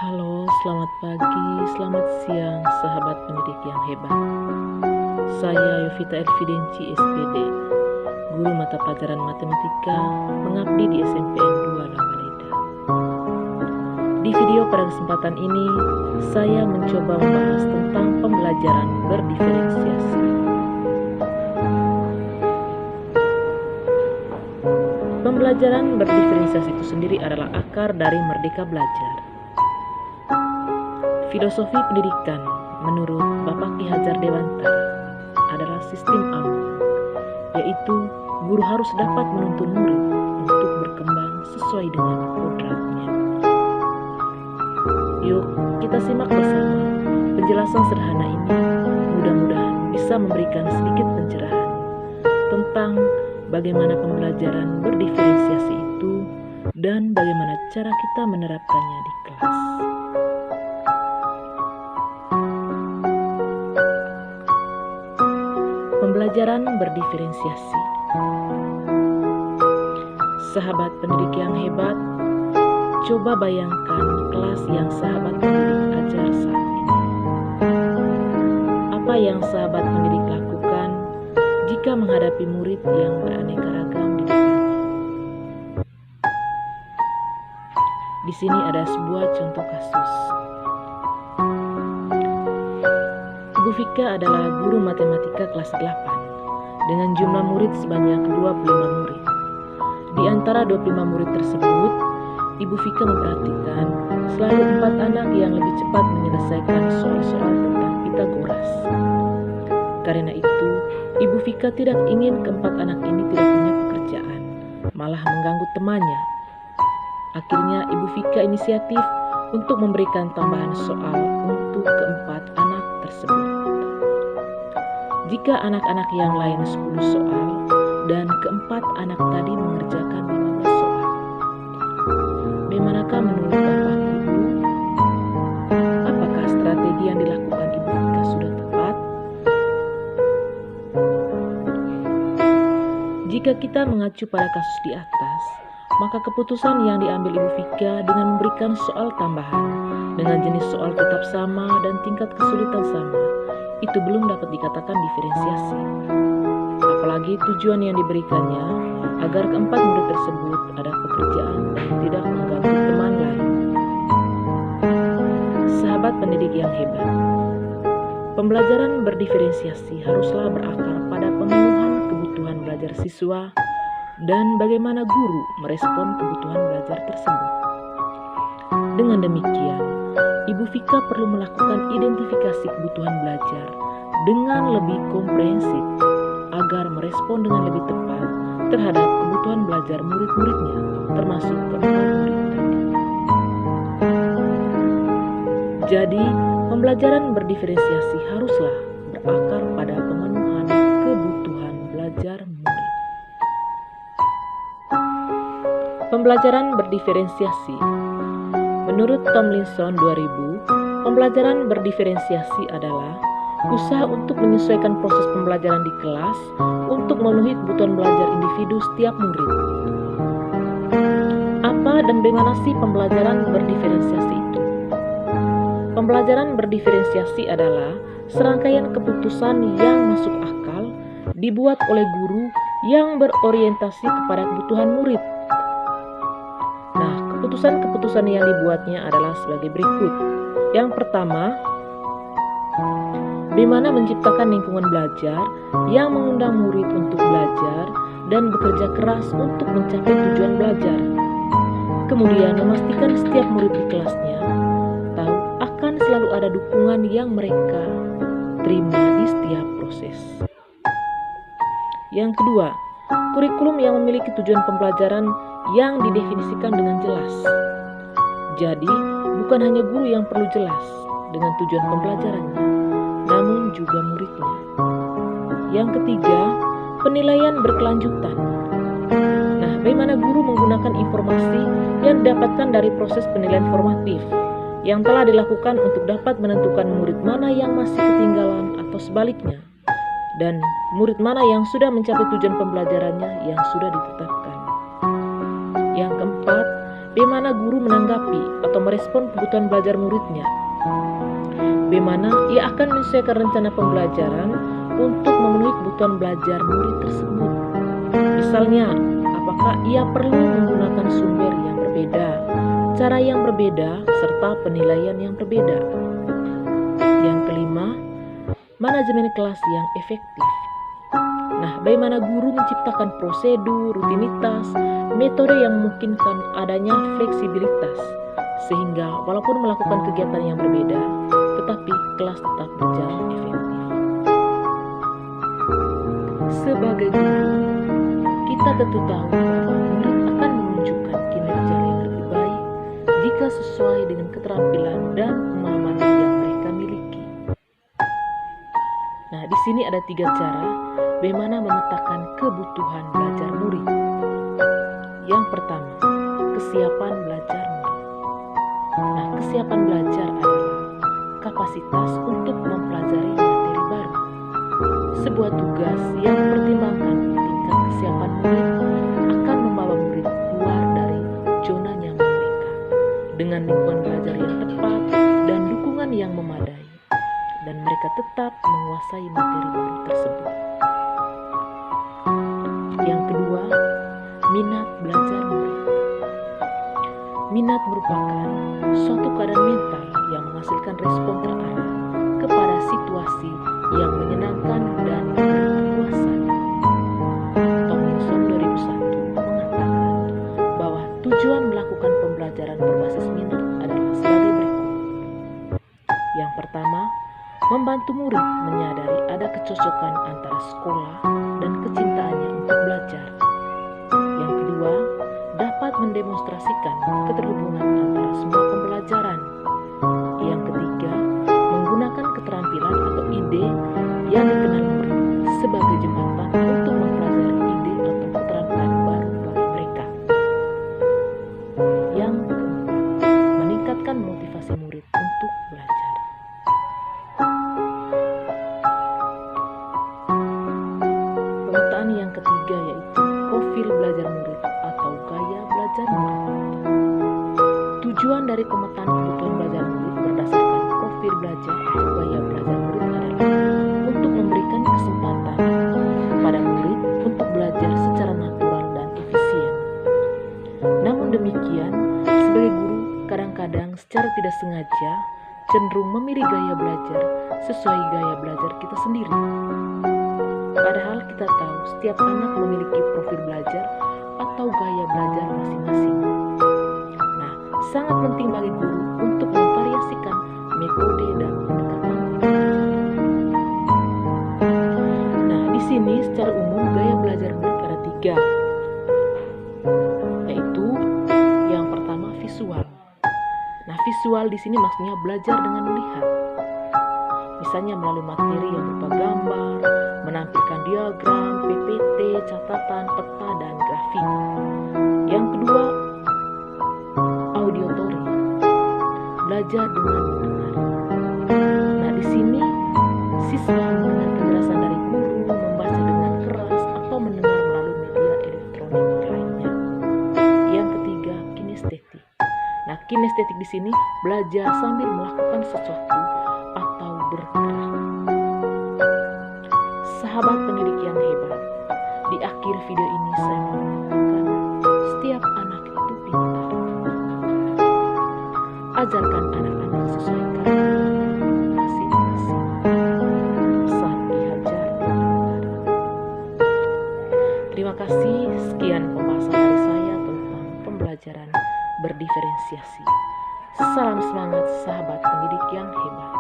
Halo, selamat pagi, selamat siang, sahabat pendidik yang hebat. Saya Yovita Elvidenci, SPD, guru mata pelajaran matematika, mengabdi di SMPN 2 Lambaleda. Di video pada kesempatan ini, saya mencoba membahas tentang pembelajaran berdiferensiasi. Pembelajaran berdiferensiasi itu sendiri adalah akar dari Merdeka Belajar. Filosofi pendidikan menurut Bapak Ki Hajar Dewantara adalah sistem AMU, yaitu guru harus dapat menuntun murid untuk berkembang sesuai dengan kodratnya. Yuk, kita simak bersama penjelasan sederhana ini, mudah-mudahan bisa memberikan sedikit pencerahan tentang bagaimana pembelajaran berdiferensiasi itu dan bagaimana cara kita menerapkannya di kelas. Pembelajaran berdiferensiasi. Sahabat pendidik yang hebat, coba bayangkan kelas yang sahabat pendidik ajar saat ini. Apa yang sahabat pendidik lakukan jika menghadapi murid yang beraneka ragam di depannya? Di sini ada sebuah contoh kasus. Ibu Vika adalah guru matematika kelas 8 dengan jumlah murid sebanyak 25 murid. Di antara 25 murid tersebut, Ibu Vika memperhatikan selalu 4 anak yang lebih cepat menyelesaikan soal-soal tentang Pitagoras. Karena itu, Ibu Vika tidak ingin keempat anak ini tidak punya pekerjaan, malah mengganggu temannya. Akhirnya Ibu Vika inisiatif untuk memberikan tambahan soal untuk keempat anak tersebut. Jika anak-anak yang lain 10 soal dan keempat anak tadi mengerjakan 15 soal, bagaimanakah menurut Bapak Ibu? Apakah strategi yang dilakukan Ibu Vika sudah tepat? Jika kita mengacu pada kasus di atas, maka keputusan yang diambil Ibu Vika dengan memberikan soal tambahan dengan jenis soal tetap sama dan tingkat kesulitan sama, itu belum dapat dikatakan diferensiasi. Apalagi tujuan yang diberikannya agar keempat murid tersebut ada pekerjaan dan tidak mengganggu teman lain. Sahabat pendidik yang hebat, pembelajaran berdiferensiasi haruslah berakar pada pemenuhan kebutuhan belajar siswa dan bagaimana guru merespon kebutuhan belajar tersebut. Dengan demikian, Ibu Vika perlu melakukan identifikasi kebutuhan belajar dengan lebih komprehensif agar merespon dengan lebih tepat terhadap kebutuhan belajar murid-muridnya, termasuk keempat murid tadi. Jadi, pembelajaran berdiferensiasi haruslah berakar pada pemenuhan kebutuhan belajar murid. Pembelajaran berdiferensiasi. Menurut Tomlinson 2000, pembelajaran berdiferensiasi adalah usaha untuk menyesuaikan proses pembelajaran di kelas untuk memenuhi kebutuhan belajar individu setiap murid. Apa dan bagaimana sih pembelajaran berdiferensiasi itu? Pembelajaran berdiferensiasi adalah serangkaian keputusan yang masuk akal dibuat oleh guru yang berorientasi kepada kebutuhan murid. Keputusan-keputusan yang dibuatnya adalah sebagai berikut. Yang pertama, bagaimana menciptakan lingkungan belajar yang mengundang murid untuk belajar dan bekerja keras untuk mencapai tujuan belajar. Kemudian memastikan setiap murid di kelasnya tahu akan selalu ada dukungan yang mereka terima di setiap proses. Yang kedua, kurikulum yang memiliki tujuan pembelajaran yang didefinisikan dengan jelas. Jadi, bukan hanya guru yang perlu jelas dengan tujuan pembelajarannya, namun juga muridnya. Yang ketiga, penilaian berkelanjutan. Nah, bagaimana guru menggunakan informasi yang didapatkan dari proses penilaian formatif yang telah dilakukan untuk dapat menentukan murid mana yang masih ketinggalan atau sebaliknya, dan murid mana yang sudah mencapai tujuan pembelajarannya yang sudah ditetapkan. Yang keempat, bagaimana guru menanggapi atau merespon kebutuhan belajar muridnya. Bagaimana ia akan menyesuaikan rencana pembelajaran untuk memenuhi kebutuhan belajar murid tersebut. Misalnya, apakah ia perlu menggunakan sumber yang berbeda, cara yang berbeda, serta penilaian yang berbeda. Yang kelima, manajemen kelas yang efektif. Nah, bagaimana guru menciptakan prosedur, rutinitas, metode yang memungkinkan adanya fleksibilitas, sehingga walaupun melakukan kegiatan yang berbeda, tetapi kelas tetap berjalan efektif. Sebagai guru, kita tentu tahu bahwa murid akan menunjukkan kinerja yang lebih baik jika sesuai dengan keterampilan dan pemahaman yang mereka miliki. Nah, di sini ada 3 cara bagaimana memetakan kebutuhan belajar murid. Yang pertama, kesiapan belajar murid. Nah, kesiapan belajar adalah kapasitas untuk mempelajari materi baru. Sebuah tugas yang mempertimbangkan tingkat kesiapan murid akan membawa murid keluar dari zona nyaman mereka dengan lingkungan belajar yang tepat dan dukungan yang memadai, dan mereka tetap menguasai materi baru tersebut. Yang kedua, minat belajar murid. Minat merupakan suatu keadaan mental yang menghasilkan respon terarah kepada situasi yang menyenangkan dan memberi kepuasan. Tomlinson 2001 mengatakan bahwa tujuan melakukan pembelajaran berbasis minat adalah sebagai berikut. Yang pertama, membantu murid menyadari ada kecocokan antara sekolah dan kecintaannya untuk belajar. Yang kedua, dapat mendemonstrasikan keterhubungan antara semua pembelajaran. Yang ketiga, menggunakan keterampilan atau ide yang dikenal murid sebagai jembatan untuk mempelajari ide atau keterampilan baru bagi mereka. Yang keempat, meningkatkan motivasi murid untuk belajar. Pemetaan yang ketiga yaitu profil belajar murid atau gaya belajar murid. Tujuan dari pemetaan kebutuhan belajar murid berdasarkan profil belajar atau gaya belajar murid adalah untuk memberikan kesempatan kepada murid untuk belajar secara natural dan efisien. Namun demikian, sebagai guru kadang-kadang secara tidak sengaja cenderung memilih gaya belajar sesuai gaya belajar kita sendiri. Padahal kita tahu setiap anak memiliki profil belajar atau gaya belajar masing-masing. Nah, sangat penting bagi guru untuk memvariasikan metode dan pendekatan belajar. Nah, di sini secara umum gaya belajar murid ada 3, yaitu yang pertama visual. Nah, visual di sini maksudnya belajar dengan melihat. Misalnya melalui materi yang berupa gambar, menampilkan diagram, PPT, catatan, peta, dan grafik. Yang kedua, auditory, belajar dengan mendengar. Nah, di sini siswa mendengar penjelasan dari guru, membaca dengan keras, atau mendengar melalui media elektronik lainnya. Yang ketiga, kinestetik. Nah, kinestetik di sini belajar sambil melakukan sesuatu atau bergerak. Sahabat pendidik yang hebat, di akhir video ini saya mau mengatakan setiap anak itu pintar. Ajarkan anak-anak sesuai karakternya masing-masing. Pesan Ki Hajar Dewantara. Terima kasih, sekian pembahasan dari saya tentang pembelajaran berdiferensiasi. Salam semangat sahabat pendidik yang hebat.